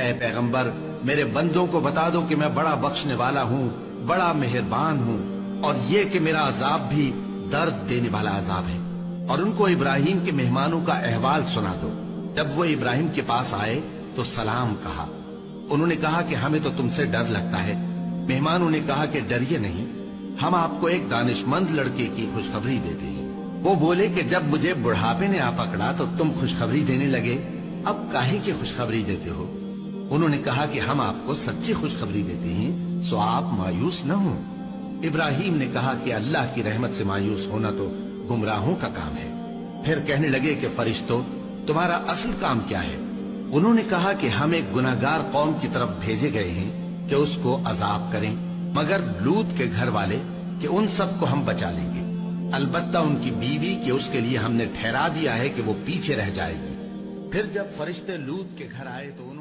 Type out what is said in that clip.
اے پیغمبر میرے بندوں کو بتا دو کہ میں بڑا بخشنے والا ہوں، بڑا مہربان ہوں، اور یہ کہ میرا عذاب بھی درد دینے والا عذاب ہے۔ اور ان کو ابراہیم کے مہمانوں کا احوال سنا دو۔ جب وہ ابراہیم کے پاس آئے تو سلام کہا۔ انہوں نے کہا کہ ہمیں تو تم سے ڈر لگتا ہے۔ مہمانوں نے کہا کہ ڈریے نہیں، ہم آپ کو ایک دانشمند لڑکے کی خوشخبری دیتے ہیں۔ وہ بولے کہ جب مجھے بڑھاپے نے آ پکڑا تو تم خوشخبری دینے لگے، اب کاہے کی خوشخبری دیتے ہو؟ انہوں نے کہا کہ ہم آپ کو سچی خوشخبری دیتے ہیں، سو آپ مایوس نہ ہوں۔ ابراہیم نے کہا کہ اللہ کی رحمت سے مایوس ہونا تو گمراہوں کا کام ہے۔ پھر کہنے لگے کہ فرشتوں، تمہارا اصل کام کیا ہے؟ انہوں نے کہا کہ ہم ایک گناہگار قوم کی طرف بھیجے گئے ہیں کہ اس کو عذاب کریں، مگر لوط کے گھر والے کہ ان سب کو ہم بچا لیں گے، البتہ ان کی بیوی کہ اس کے لیے ہم نے ٹھہرا دیا ہے کہ وہ پیچھے رہ جائے گی۔ پھر جب فرشتے لوط کے گھر آئے تو